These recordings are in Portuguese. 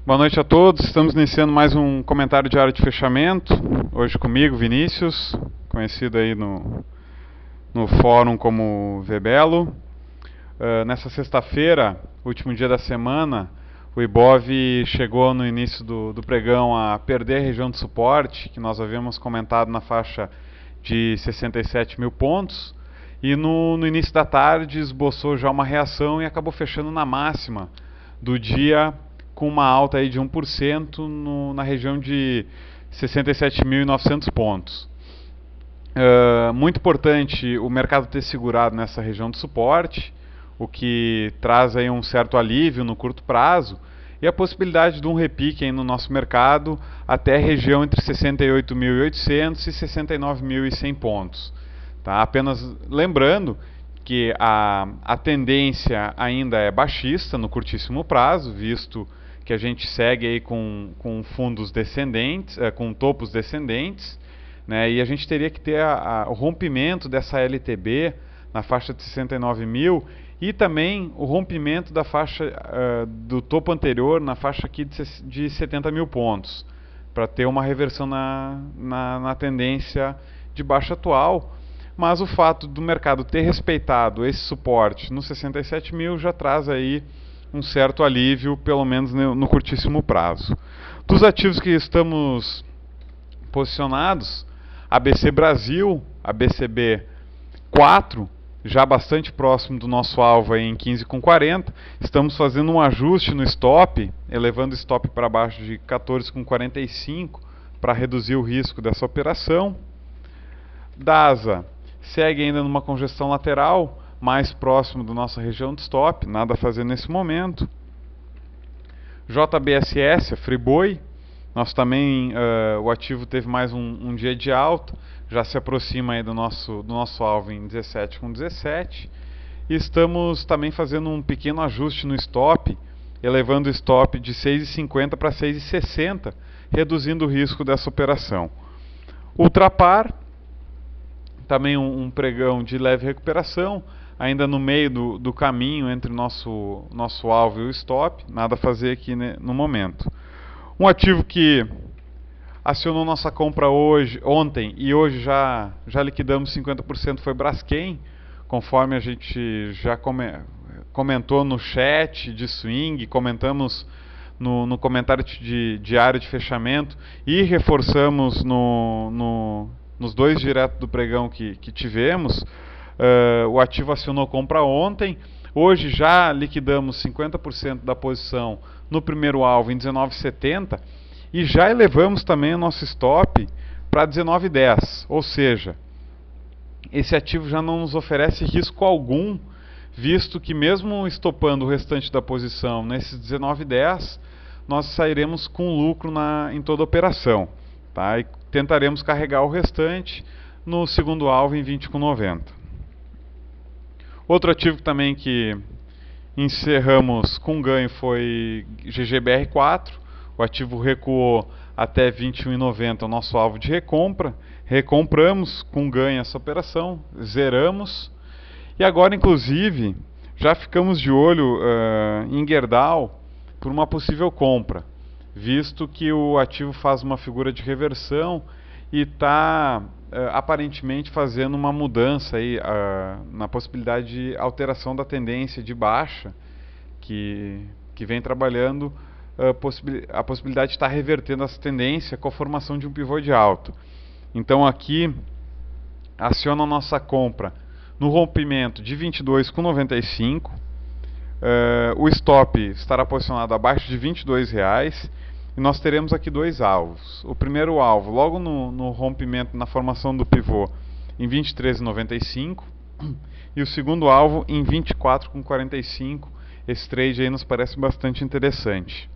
Boa noite a todos. Estamos iniciando mais um comentário de área de fechamento. Hoje comigo, Vinícius, conhecido aí no fórum como Vebelo. Nessa sexta-feira, último dia da semana, o Ibov chegou no início do pregão a perder a região de suporte, que nós havíamos comentado na faixa de 67 mil pontos. E no início da tarde esboçou já uma reação e acabou fechando na máxima do dia, com uma alta aí de 1% na região de 67.900 pontos. Muito importante o mercado ter segurado nessa região de suporte, o que traz aí um certo alívio no curto prazo, e a possibilidade de um repique aí no nosso mercado até a região entre 68.800 e 69.100 pontos. Tá? Apenas lembrando que a tendência ainda é baixista no curtíssimo prazo, visto que a gente segue aí com fundos descendentes, com topos descendentes, né? E a gente teria que ter o rompimento dessa LTB na faixa de 69 mil e também o rompimento da faixa do topo anterior na faixa aqui de 70 mil pontos, para ter uma reversão na tendência de baixa atual. Mas o fato do mercado ter respeitado esse suporte no 67 mil já traz aí um certo alívio, pelo menos no curtíssimo prazo. Dos ativos que estamos posicionados, ABC Brasil, ABCB 4, já bastante próximo do nosso alvo aí em 15,40. Estamos fazendo um ajuste no stop, elevando o stop para baixo de 14,45 para reduzir o risco dessa operação. DASA segue ainda numa congestão lateral, mais próximo da nossa região de stop, nada a fazer nesse momento. JBSS, a Friboi, nós também, o ativo teve mais um dia de alta, já se aproxima aí do nosso alvo em 17,17. E estamos também fazendo um pequeno ajuste no stop, elevando o stop de 6,50 para 6,60, reduzindo o risco dessa operação. Ultrapar, também um pregão de leve recuperação, ainda no meio do caminho entre o nosso alvo e o stop, nada a fazer aqui no momento. Um ativo que acionou nossa compra ontem e hoje já liquidamos 50% foi Braskem, conforme a gente já comentou no chat de swing, comentamos no comentário de área de fechamento e reforçamos nos dois direto do pregão que tivemos. O ativo acionou compra ontem, hoje já liquidamos 50% da posição no primeiro alvo em 19,70 e já elevamos também o nosso stop para 19,10, ou seja, esse ativo já não nos oferece risco algum, visto que mesmo estopando o restante da posição nesses 19,10, nós sairemos com lucro em toda a operação, tá? E tentaremos carregar o restante no segundo alvo em 20,90. Outro ativo também que encerramos com ganho foi GGBR4. O ativo recuou até 21,90, o nosso alvo de recompra. Recompramos com ganho essa operação, zeramos. E agora, inclusive, já ficamos de olho em Gerdau por uma possível compra, visto que o ativo faz uma figura de reversão e está aparentemente fazendo uma mudança aí, na possibilidade de alteração da tendência de baixa que vem trabalhando, a possibilidade de estar revertendo essa tendência com a formação de um pivô de alta. Então aqui aciona a nossa compra no rompimento de 22,95. O stop estará posicionado abaixo de R$22. E nós teremos aqui dois alvos. O primeiro alvo, logo no rompimento, na formação do pivô, em 23,95. E o segundo alvo em 24,45. Esse trade aí nos parece bastante interessante.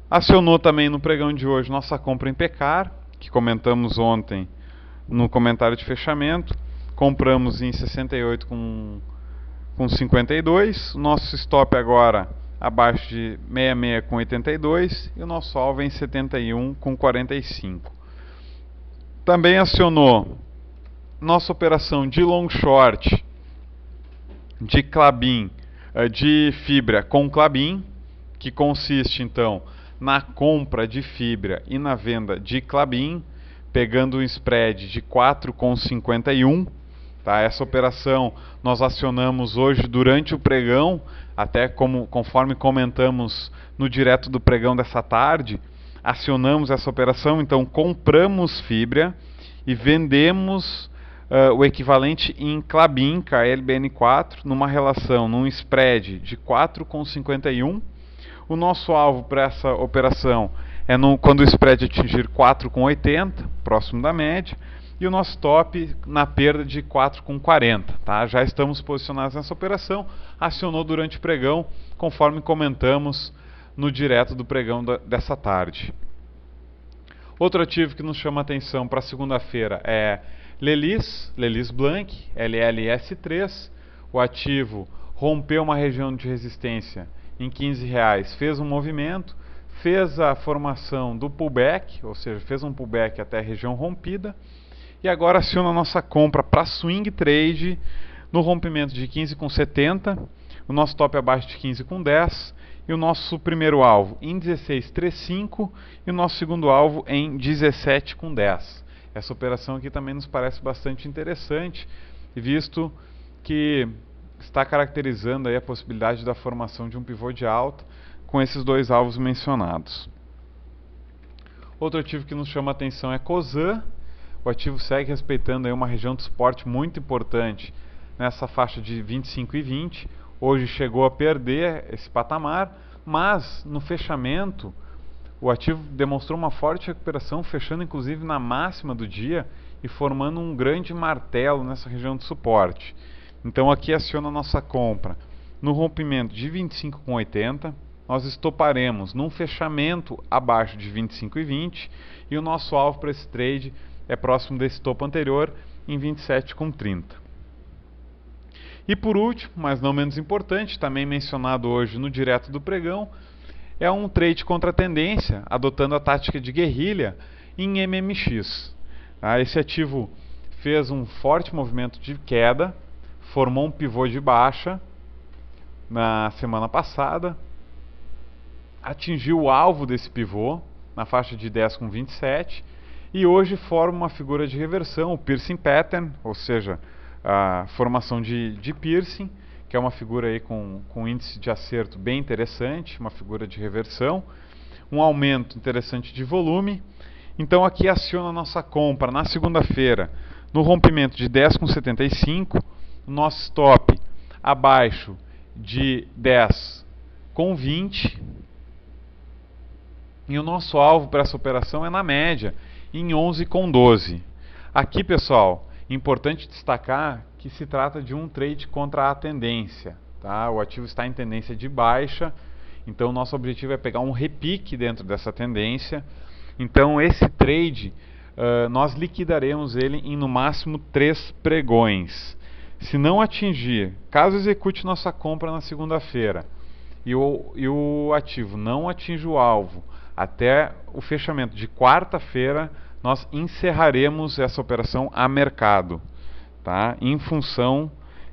Acionou também no pregão de hoje nossa compra em Pecar, que comentamos ontem no comentário de fechamento. Compramos em 68,52. Nosso stop agora abaixo de 66,82 e o nosso alvo é em 71,45. Também acionou nossa operação de long short de Klabin, de fibra com Klabin, que consiste então na compra de fibra e na venda de Klabin, pegando um spread de 4,51. Tá? Essa operação nós acionamos hoje durante o pregão, até conforme comentamos no direto do pregão dessa tarde, acionamos essa operação, então compramos fibra e vendemos o equivalente em Klabin, KLBN4, numa relação, num spread de 4,51. O nosso alvo para essa operação é quando o spread atingir 4,80, próximo da média, e o nosso top na perda de 4,40. Tá? Já estamos posicionados nessa operação, acionou durante o pregão, conforme comentamos no direto do pregão dessa tarde. Outro ativo que nos chama a atenção para segunda-feira é Lelis Blanc, LLS3. O ativo rompeu uma região de resistência em R$15, fez um movimento, fez a formação do pullback, ou seja, fez um pullback até a região rompida, e agora aciona a nossa compra para swing trade no rompimento de 15,70, o nosso top abaixo de 15,10, e o nosso primeiro alvo em 16,35 e o nosso segundo alvo em 17,10. Essa operação aqui também nos parece bastante interessante, visto que está caracterizando aí a possibilidade da formação de um pivô de alta com esses dois alvos mencionados. Outro ativo que nos chama a atenção é Cosan. O ativo segue respeitando aí uma região de suporte muito importante nessa faixa de 25,20. Hoje chegou a perder esse patamar, mas no fechamento o ativo demonstrou uma forte recuperação, fechando inclusive na máxima do dia e formando um grande martelo nessa região de suporte. Então aqui aciona a nossa compra no rompimento de 25,80, nós estoparemos num fechamento abaixo de 25,20 e o nosso alvo para esse trade é próximo desse topo anterior em 27,30. E por último, mas não menos importante, também mencionado hoje no direto do pregão, é um trade contra a tendência, adotando a tática de guerrilha em MMX. Esse ativo fez um forte movimento de queda, formou um pivô de baixa na semana passada, atingiu o alvo desse pivô na faixa de 10,27 e hoje forma uma figura de reversão, o piercing pattern, ou seja, a formação de piercing, que é uma figura aí com índice de acerto bem interessante, uma figura de reversão, um aumento interessante de volume. Então aqui aciona a nossa compra na segunda-feira no rompimento de 10,75, o nosso stop abaixo de 10,20 e o nosso alvo para essa operação é na média em 11,12. Aqui, pessoal, importante destacar que se trata de um trade contra a tendência. Tá? O ativo está em tendência de baixa, então o nosso objetivo é pegar um repique dentro dessa tendência. Então esse trade, nós liquidaremos ele em no máximo 3 pregões. Se não atingir, caso execute nossa compra na segunda-feira e o ativo não atinge o alvo até o fechamento de quarta-feira, nós encerraremos essa operação a mercado, tá? Em função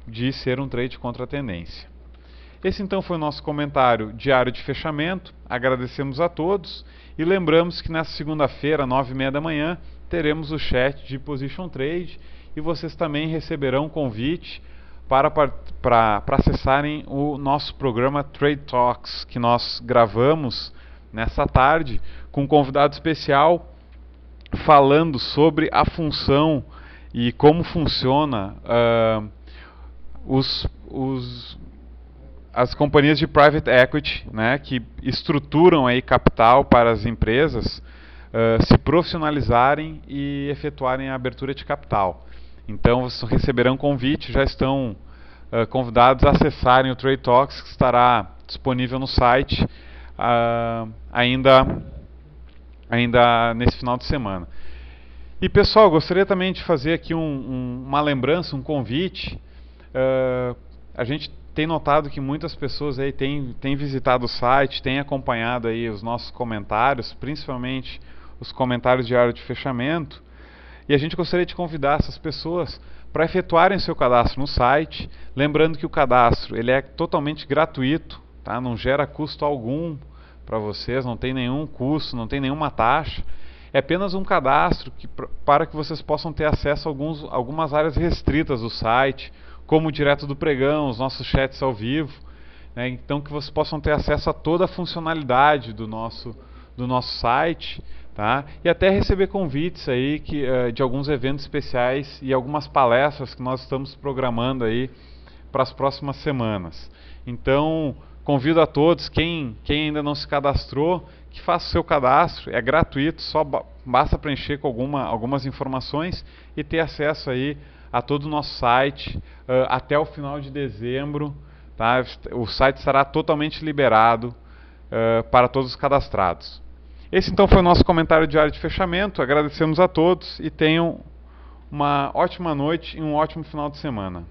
de ser um trade contra a tendência. Esse então foi o nosso comentário diário de fechamento. Agradecemos a todos e lembramos que nessa segunda-feira, 9h30 da manhã, teremos o chat de Position Trade e vocês também receberão um convite para acessarem o nosso programa Trade Talks, que nós gravamos nessa tarde com um convidado especial falando sobre a função e como funciona as companhias de private equity, né, que estruturam aí capital para as empresas se profissionalizarem e efetuarem a abertura de capital. Então vocês receberão convite, já estão convidados a acessarem o Trade Talks, que estará disponível no site ainda nesse final de semana. E pessoal, gostaria também de fazer aqui uma lembrança, um convite. A gente tem notado que muitas pessoas aí têm visitado o site, têm acompanhado aí os nossos comentários, principalmente os comentários diários de fechamento. E a gente gostaria de convidar essas pessoas para efetuarem seu cadastro no site. Lembrando que o cadastro ele é totalmente gratuito, tá? Não gera custo algum para vocês, não tem nenhum custo, não tem nenhuma taxa. É apenas um cadastro para que vocês possam ter acesso a algumas áreas restritas do site, como o Direto do Pregão, os nossos chats ao vivo, né? Então que vocês possam ter acesso a toda a funcionalidade do nosso site, tá? E até receber convites aí de alguns eventos especiais e algumas palestras que nós estamos programando aí para as próximas semanas. Então, convido a todos, quem ainda não se cadastrou, que faça o seu cadastro, é gratuito, só basta preencher com algumas informações e ter acesso aí a todo o nosso site até o final de dezembro, tá? O site estará totalmente liberado para todos os cadastrados. Esse então foi o nosso comentário diário de fechamento, agradecemos a todos e tenham uma ótima noite e um ótimo final de semana.